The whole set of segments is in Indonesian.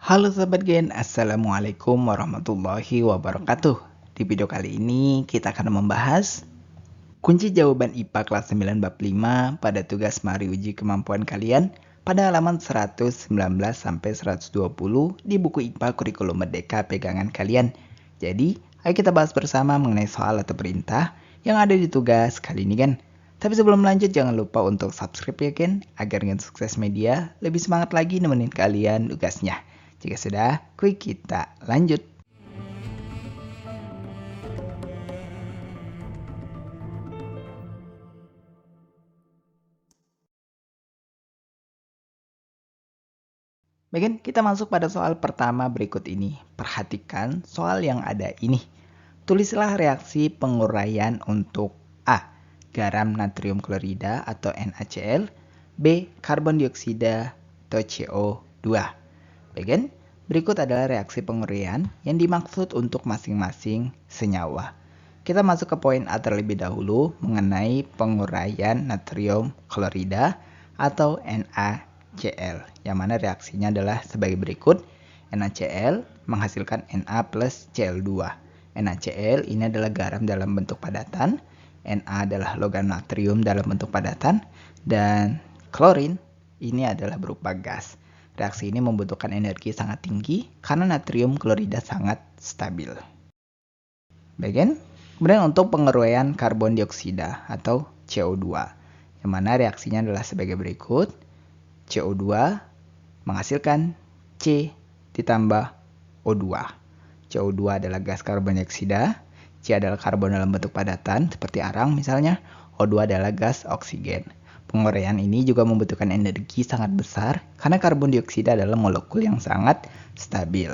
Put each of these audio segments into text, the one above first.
Halo Sobat Gen, Assalamualaikum warahmatullahi wabarakatuh. Di video kali ini kita akan membahas kunci jawaban IPA kelas 9 bab 5 pada tugas mari uji kemampuan kalian pada halaman 119 sampai 120 di buku IPA Kurikulum Merdeka pegangan kalian. Jadi, ayo kita bahas bersama mengenai soal atau perintah yang ada di tugas kali ini Gen. Tapi sebelum lanjut jangan lupa untuk subscribe ya Gen, agar Gen Sukses Media lebih semangat lagi nemenin kalian tugasnya. Jika sudah, kuy kita lanjut. Baik, kita masuk pada soal pertama berikut ini. Perhatikan soal yang ada ini. Tulislah reaksi penguraian untuk A. Garam natrium klorida atau NaCl, B. Karbon dioksida atau CO2. Baik, berikut adalah reaksi penguraian yang dimaksud untuk masing-masing senyawa. Kita masuk ke poin A terlebih dahulu mengenai penguraian natrium klorida atau NaCl, yang mana reaksinya adalah sebagai berikut. NaCl menghasilkan Na plus Cl2. NaCl ini adalah garam dalam bentuk padatan, Na adalah logam natrium dalam bentuk padatan, dan klorin ini adalah berupa gas. Reaksi ini membutuhkan energi sangat tinggi karena natrium klorida sangat stabil. Baik, kemudian untuk penguraian karbon dioksida atau CO2, yang mana reaksinya adalah sebagai berikut. CO2 menghasilkan C ditambah O2. CO2 adalah gas karbon dioksida, C adalah karbon dalam bentuk padatan seperti arang misalnya, O2 adalah gas oksigen. Penguraian ini juga membutuhkan energi sangat besar karena karbon dioksida adalah molekul yang sangat stabil.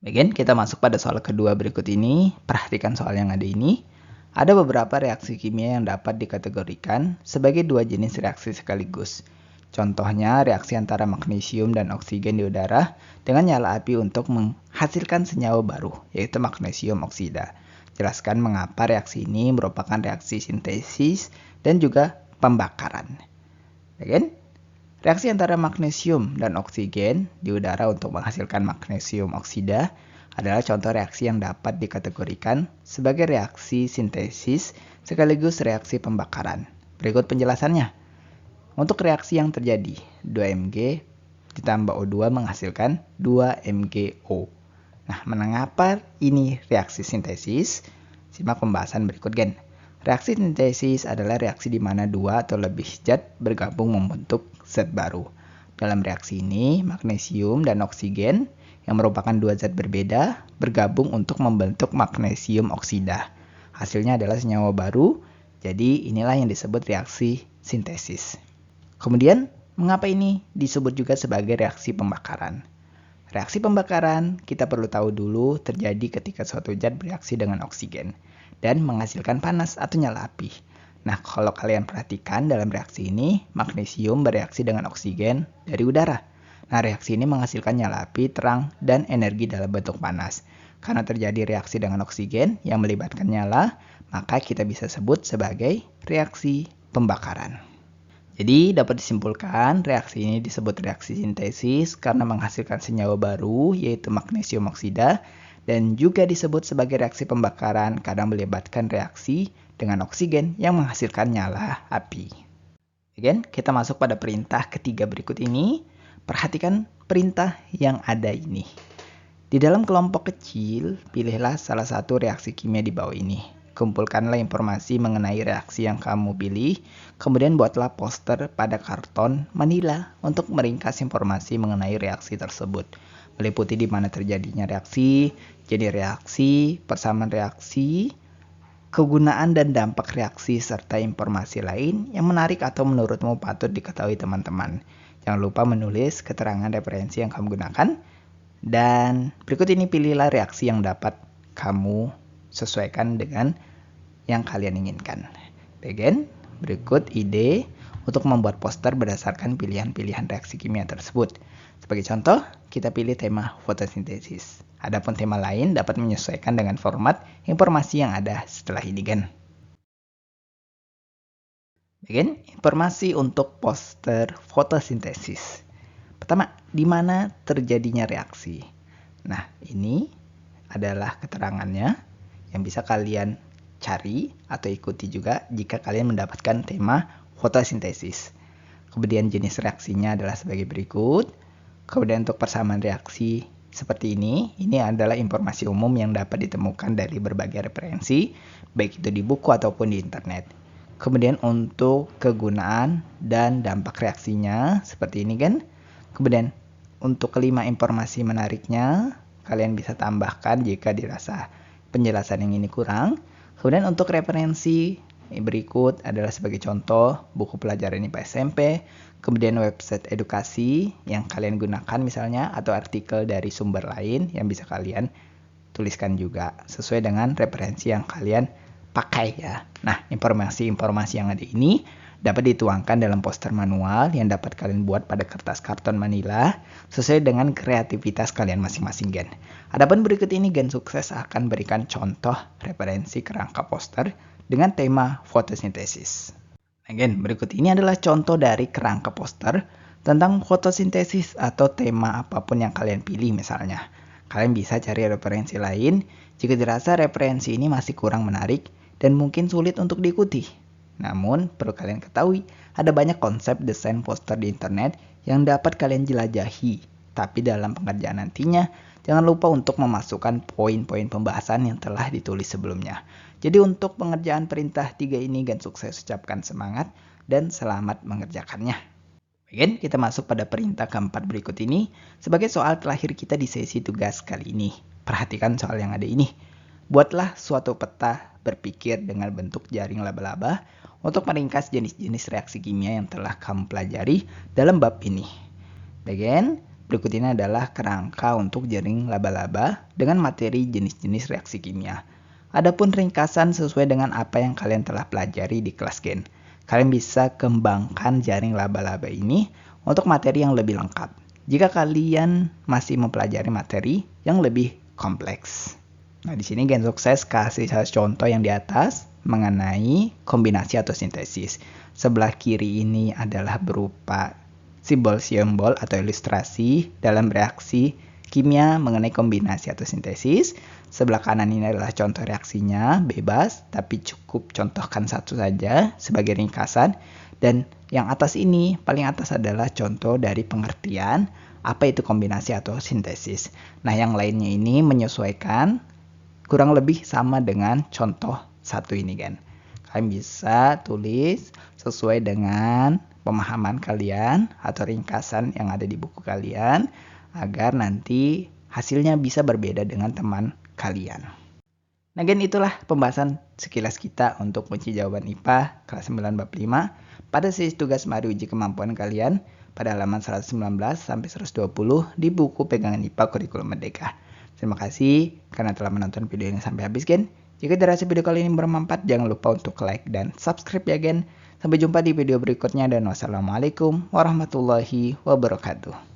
Baik, kita masuk pada soal kedua berikut ini. Perhatikan soal yang ada ini. Ada beberapa reaksi kimia yang dapat dikategorikan sebagai dua jenis reaksi sekaligus. Contohnya reaksi antara magnesium dan oksigen di udara dengan nyala api untuk menghasilkan senyawa baru, yaitu magnesium oksida. Jelaskan mengapa reaksi ini merupakan reaksi sintesis dan juga pembakaran. Baik, reaksi antara magnesium dan oksigen di udara untuk menghasilkan magnesium oksida adalah contoh reaksi yang dapat dikategorikan sebagai reaksi sintesis sekaligus reaksi pembakaran. Berikut penjelasannya. Untuk reaksi yang terjadi, 2Mg ditambah O2 menghasilkan 2MgO. Nah, mengapa ini reaksi sintesis? Simak pembahasan berikut Gen. Reaksi sintesis adalah reaksi di mana dua atau lebih zat bergabung membentuk zat baru. Dalam reaksi ini, magnesium dan oksigen yang merupakan dua zat berbeda bergabung untuk membentuk magnesium oksida. Hasilnya adalah senyawa baru, jadi inilah yang disebut reaksi sintesis. Kemudian, mengapa ini disebut juga sebagai reaksi pembakaran? Reaksi pembakaran kita perlu tahu dulu terjadi ketika suatu zat bereaksi dengan oksigen dan menghasilkan panas atau nyala api. Nah, kalau kalian perhatikan dalam reaksi ini, magnesium bereaksi dengan oksigen dari udara. Nah, reaksi ini menghasilkan nyala api, terang, dan energi dalam bentuk panas. Karena terjadi reaksi dengan oksigen yang melibatkan nyala, maka kita bisa sebut sebagai reaksi pembakaran. Jadi dapat disimpulkan reaksi ini disebut reaksi sintesis karena menghasilkan senyawa baru yaitu magnesium oksida, dan juga disebut sebagai reaksi pembakaran karena melibatkan reaksi dengan oksigen yang menghasilkan nyala api. Again, kita masuk pada perintah ketiga berikut ini. Perhatikan perintah yang ada ini. Di dalam kelompok kecil, pilihlah salah satu reaksi kimia di bawah ini. Kumpulkanlah informasi mengenai reaksi yang kamu pilih, kemudian buatlah poster pada karton manila untuk meringkas informasi mengenai reaksi tersebut. Meliputi di mana terjadinya reaksi, jenis reaksi, persamaan reaksi, kegunaan dan dampak reaksi, serta informasi lain yang menarik atau menurutmu patut diketahui teman-teman. Jangan lupa menulis keterangan referensi yang kamu gunakan. Dan berikut ini pilihlah reaksi yang dapat kamu sesuaikan dengan yang kalian inginkan. Bagian berikut ide untuk membuat poster berdasarkan pilihan-pilihan reaksi kimia tersebut. Sebagai contoh, kita pilih tema fotosintesis. Adapun tema lain dapat menyesuaikan dengan format informasi yang ada setelah ini, Gen. Bagian informasi untuk poster fotosintesis. Pertama, di mana terjadinya reaksi. Nah, ini adalah keterangannya yang bisa kalian cari atau ikuti juga jika kalian mendapatkan tema fotosintesis. Kemudian jenis reaksinya adalah sebagai berikut. Kemudian untuk persamaan reaksi seperti ini adalah informasi umum yang dapat ditemukan dari berbagai referensi, baik itu di buku ataupun di internet. Kemudian untuk kegunaan dan dampak reaksinya seperti ini kan. Kemudian untuk kelima informasi menariknya, kalian bisa tambahkan jika dirasa penjelasan yang ini kurang. Kemudian untuk referensi berikut adalah sebagai contoh buku pelajaran IPA SMP, kemudian website edukasi yang kalian gunakan misalnya, atau artikel dari sumber lain yang bisa kalian tuliskan juga sesuai dengan referensi yang kalian pakai ya. Nah, informasi-informasi yang ada ini dapat dituangkan dalam poster manual yang dapat kalian buat pada kertas karton manila sesuai dengan kreativitas kalian masing-masing gen. Adapun berikut ini Gen Sukses akan berikan contoh referensi kerangka poster dengan tema fotosintesis. Nah, Gen, berikut ini adalah contoh dari kerangka poster tentang fotosintesis atau tema apapun yang kalian pilih misalnya. Kalian bisa cari referensi lain jika dirasa referensi ini masih kurang menarik dan mungkin sulit untuk diikuti. Namun, perlu kalian ketahui, ada banyak konsep desain poster di internet yang dapat kalian jelajahi. Tapi dalam pengerjaan nantinya, jangan lupa untuk memasukkan poin-poin pembahasan yang telah ditulis sebelumnya. Jadi untuk pengerjaan perintah 3 ini, Gen Sukses ucapkan semangat dan selamat mengerjakannya. Baik, kita masuk pada perintah keempat berikut ini sebagai soal terakhir kita di sesi tugas kali ini. Perhatikan soal yang ada ini. Buatlah suatu peta berpikir dengan bentuk jaring laba-laba untuk meringkas jenis-jenis reaksi kimia yang telah kamu pelajari dalam bab ini. Bagian berikut ini adalah kerangka untuk jaring laba-laba dengan materi jenis-jenis reaksi kimia. Adapun ringkasan sesuai dengan apa yang kalian telah pelajari di kelas Gen. Kalian bisa kembangkan jaring laba-laba ini untuk materi yang lebih lengkap jika kalian masih mempelajari materi yang lebih kompleks. Nah, di sini Gen Sukses kasih contoh yang di atas mengenai kombinasi atau sintesis. Sebelah kiri ini adalah berupa simbol-simbol atau ilustrasi dalam reaksi kimia mengenai kombinasi atau sintesis. Sebelah kanan ini adalah contoh reaksinya, bebas, tapi cukup contohkan satu saja sebagai ringkasan. Dan yang atas ini, paling atas adalah contoh dari pengertian apa itu kombinasi atau sintesis. Nah, yang lainnya ini menyesuaikan kurang lebih sama dengan contoh satu ini kan. Kalian bisa tulis sesuai dengan pemahaman kalian atau ringkasan yang ada di buku kalian agar nanti hasilnya bisa berbeda dengan teman kalian. Nah, Gen, itulah pembahasan sekilas kita untuk kunci jawaban IPA kelas 9 bab 5 pada sesi tugas mari uji kemampuan kalian pada halaman 119 sampai 120 di buku pegangan IPA Kurikulum Merdeka. Terima kasih karena telah menonton video ini sampai habis, Gen. Jika dirasa video kali ini bermanfaat, jangan lupa untuk like dan subscribe ya, Gen. Sampai jumpa di video berikutnya dan wassalamualaikum warahmatullahi wabarakatuh.